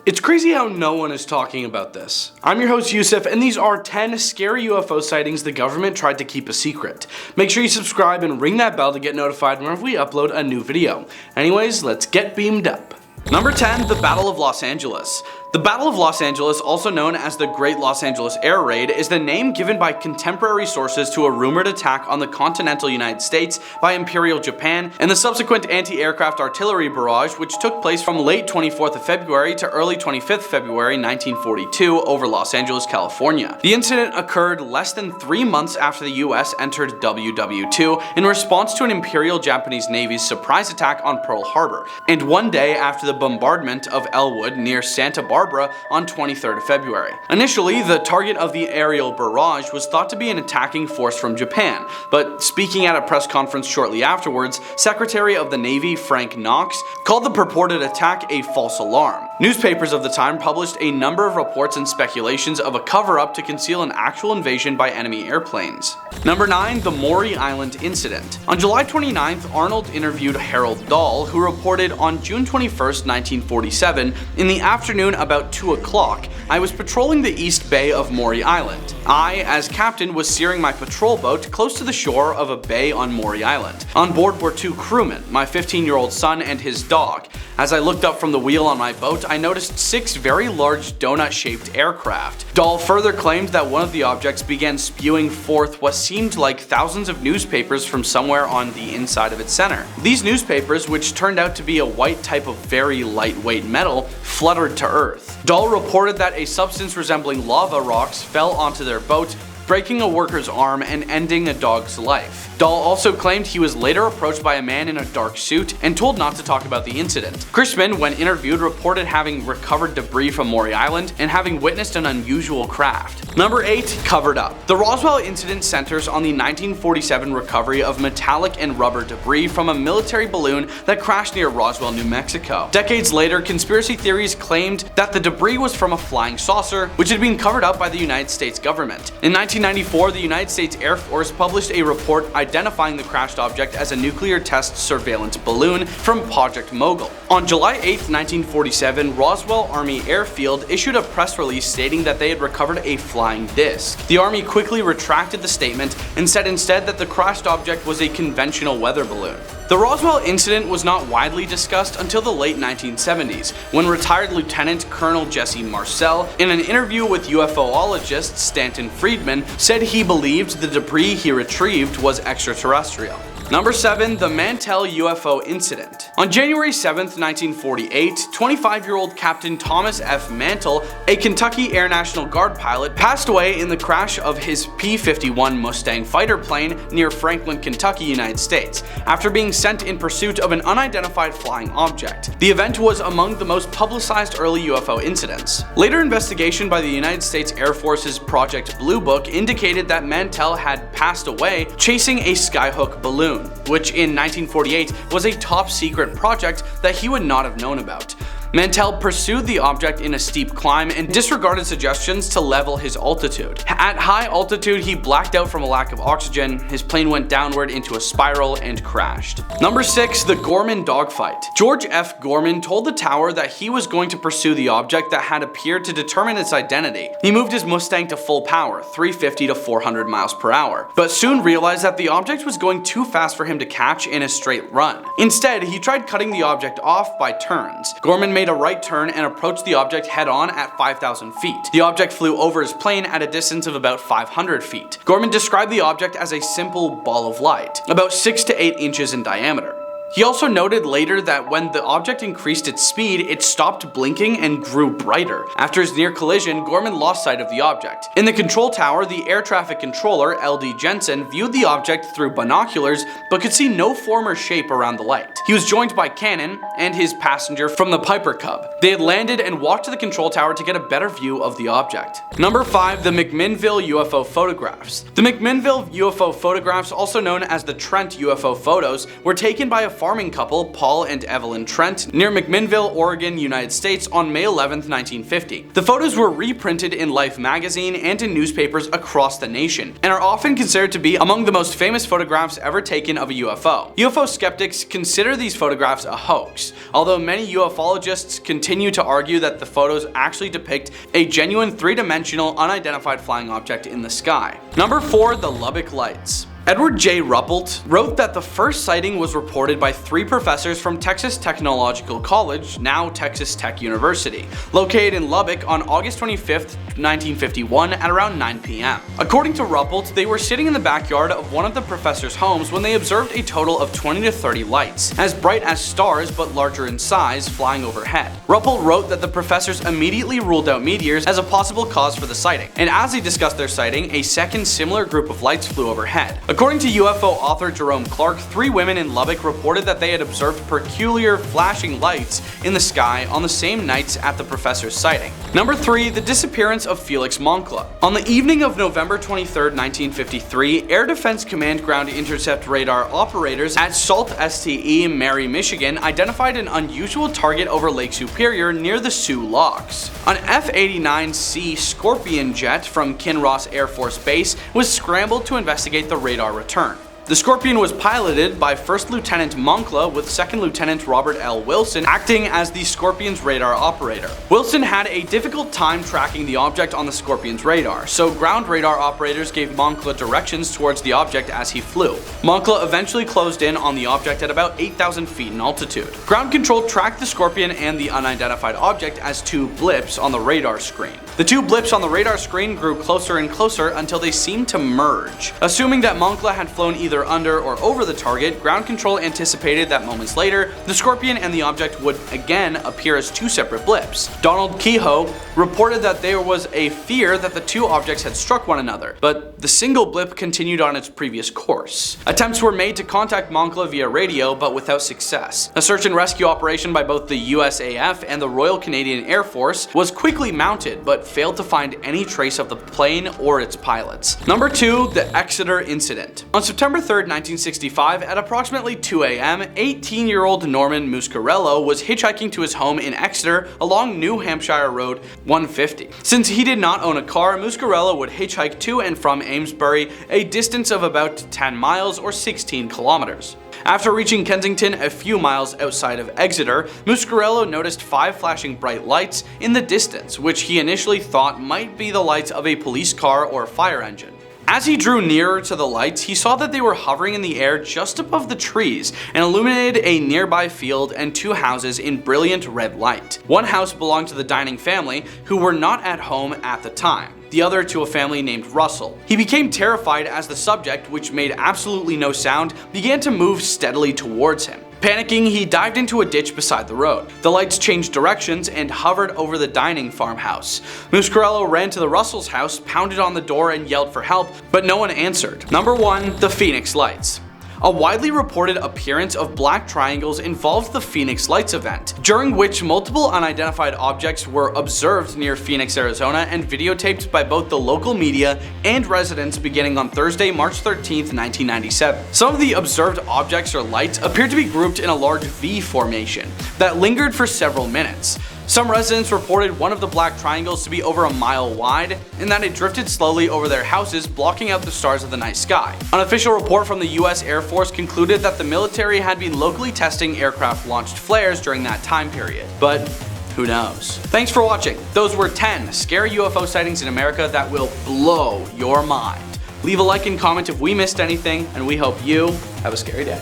It's crazy how no one is talking about this. I'm your host Yusuf, and these are 10 scary UFO sightings the government tried to keep a secret. Make sure you subscribe and ring that bell to get notified whenever we upload a new video. Anyways, let's get beamed up. Number 10, the Battle of Los Angeles. The Battle of Los Angeles, also known as the Great Los Angeles Air Raid, is the name given by contemporary sources to a rumored attack on the continental United States by Imperial Japan and the subsequent anti-aircraft artillery barrage, which took place from late 24th of February to early 25th February 1942 over Los Angeles, California. The incident occurred less than 3 months after the US entered WW2 in response to an Imperial Japanese Navy's surprise attack on Pearl Harbor, and 1 day after the bombardment of Elwood near Santa Barbara on 23rd of February. Initially, the target of the aerial barrage was thought to be an attacking force from Japan, but speaking at a press conference shortly afterwards, Secretary of the Navy Frank Knox called the purported attack a false alarm. Newspapers of the time published a number of reports and speculations of a cover-up to conceal an actual invasion by enemy airplanes. Number 9, the Maury Island Incident. On July 29th, Arnold interviewed Harold Dahl, who reported on June 21st, 1947, in the afternoon about 2 o'clock, I was patrolling the east bay of Maury Island. I, as captain, was steering my patrol boat close to the shore of a bay on Maury Island. On board were 2 crewmen, my 15-year-old son and his dog. As I looked up from the wheel on my boat, I noticed 6 very large donut-shaped aircraft. Dahl further claimed that one of the objects began spewing forth what seemed like thousands of newspapers from somewhere on the inside of its center. These newspapers, which turned out to be a white type of very lightweight metal, fluttered to earth. Dahl reported that a substance resembling lava rocks fell onto their boat, breaking a worker's arm and ending a dog's life. Dahl also claimed he was later approached by a man in a dark suit and told not to talk about the incident. Crispin, when interviewed, reported having recovered debris from Maury Island and having witnessed an unusual craft. Number 8, covered up. The Roswell incident centers on the 1947 recovery of metallic and rubber debris from a military balloon that crashed near Roswell, New Mexico. Decades later, conspiracy theories claimed that the debris was from a flying saucer, which had been covered up by the United States government. In 1994, the United States Air Force published a report identifying the crashed object as a nuclear test surveillance balloon from Project Mogul. On July 8, 1947, Roswell Army Airfield issued a press release stating that they had recovered a flying disc. The Army quickly retracted the statement and said instead that the crashed object was a conventional weather balloon. The Roswell incident was not widely discussed until the late 1970s, when retired Lieutenant Colonel Jesse Marcel, in an interview with UFOologist Stanton Friedman, said he believed the debris he retrieved was extraterrestrial. Number 7, the Mantell UFO Incident. On January 7, 1948, 25-year-old Captain Thomas F. Mantell, a Kentucky Air National Guard pilot, passed away in the crash of his P-51 Mustang fighter plane near Franklin, Kentucky, United States, after being sent in pursuit of an unidentified flying object. The event was among the most publicized early UFO incidents. Later investigation by the United States Air Force's Project Blue Book indicated that Mantell had passed away chasing a skyhook balloon, which in 1948 was a top secret project that he would not have known about. Mantell pursued the object in a steep climb and disregarded suggestions to level his altitude. At high altitude, he blacked out from a lack of oxygen, his plane went downward into a spiral and crashed. Number 6, the Gorman Dog Fight. George F. Gorman told the tower that he was going to pursue the object that had appeared to determine its identity. He moved his Mustang to full power, 350 to 400 miles per hour, but soon realized that the object was going too fast for him to catch in a straight run. Instead, he tried cutting the object off by turns. Gorman made a right turn and approached the object head-on at 5,000 feet. The object flew over his plane at a distance of about 500 feet. Gorman described the object as a simple ball of light, about 6 to 8 inches in diameter. He also noted later that when the object increased its speed, it stopped blinking and grew brighter. After his near collision, Gorman lost sight of the object. In the control tower, the air traffic controller, L.D. Jensen, viewed the object through binoculars but could see no form or shape around the light. He was joined by Cannon and his passenger from the Piper Cub. They had landed and walked to the control tower to get a better view of the object. Number 5, the McMinnville UFO Photographs. The McMinnville UFO Photographs, also known as the Trent UFO photos, were taken by a farming couple Paul and Evelyn Trent near McMinnville, Oregon, United States on May 11, 1950. The photos were reprinted in Life magazine and in newspapers across the nation, and are often considered to be among the most famous photographs ever taken of a UFO. UFO skeptics consider these photographs a hoax, although many ufologists continue to argue that the photos actually depict a genuine three-dimensional unidentified flying object in the sky. Number 4. The Lubbock Lights. Edward J. Ruppelt wrote that the first sighting was reported by 3 professors from Texas Technological College, now Texas Tech University, located in Lubbock on August 25, 1951 at around 9 p.m. According to Ruppelt, they were sitting in the backyard of one of the professors' homes when they observed a total of 20 to 30 lights, as bright as stars but larger in size, flying overhead. Ruppelt wrote that the professors immediately ruled out meteors as a possible cause for the sighting, and as they discussed their sighting, a second similar group of lights flew overhead. According to UFO author Jerome Clark, 3 women in Lubbock reported that they had observed peculiar flashing lights in the sky on the same nights at the professor's sighting. Number 3. The disappearance of Felix Moncla. On the evening of November 23, 1953, Air Defense Command Ground Intercept Radar operators at SALT STE, Maury, Michigan, identified an unusual target over Lake Superior near the Sioux Locks. An F-89C Scorpion jet from Kinross Air Force Base was scrambled to investigate the radar return. The Scorpion was piloted by 1st Lieutenant Moncla with 2nd Lieutenant Robert L. Wilson acting as the Scorpion's radar operator. Wilson had a difficult time tracking the object on the Scorpion's radar, so ground radar operators gave Moncla directions towards the object as he flew. Moncla eventually closed in on the object at about 8,000 feet in altitude. Ground control tracked the Scorpion and the unidentified object as 2 blips on the radar screen. The 2 blips on the radar screen grew closer and closer until they seemed to merge. Assuming that Moncla had flown either under or over the target, ground control anticipated that moments later, the Scorpion and the object would again appear as 2 separate blips. Donald Kehoe reported that there was a fear that the 2 objects had struck one another, but the single blip continued on its previous course. Attempts were made to contact Moncla via radio, but without success. A search and rescue operation by both the USAF and the Royal Canadian Air Force was quickly mounted, but failed to find any trace of the plane or its pilots. Number 2. The Exeter Incident. On September 3, 1965, at approximately 2 a.m., 18-year-old Norman Muscarello was hitchhiking to his home in Exeter along New Hampshire Road 150. Since he did not own a car, Muscarello would hitchhike to and from Amesbury, a distance of about 10 miles or 16 kilometers. After reaching Kensington a few miles outside of Exeter, Muscarello noticed 5 flashing bright lights in the distance, which he initially thought might be the lights of a police car or fire engine. As he drew nearer to the lights, he saw that they were hovering in the air just above the trees and illuminated a nearby field and 2 houses in brilliant red light. One house belonged to the dining family, who were not at home at the time, the other to a family named Russell. He became terrified as the subject, which made absolutely no sound, began to move steadily towards him. Panicking, he dived into a ditch beside the road. The lights changed directions and hovered over the dining farmhouse. Muscarello ran to the Russell's house, pounded on the door and yelled for help, but no one answered. Number 1. The Phoenix Lights. A widely reported appearance of black triangles involved the Phoenix Lights event, during which multiple unidentified objects were observed near Phoenix, Arizona, and videotaped by both the local media and residents beginning on Thursday, March 13, 1997. Some of the observed objects or lights appeared to be grouped in a large V formation that lingered for several minutes. Some residents reported one of the black triangles to be over a mile wide and that it drifted slowly over their houses, blocking out the stars of the night sky. An official report from the US Air Force concluded that the military had been locally testing aircraft-launched flares during that time period, but who knows? Thanks for watching. Those were 10 scary UFO sightings in America that will blow your mind. Leave a like and comment if we missed anything, and we hope you have a scary day.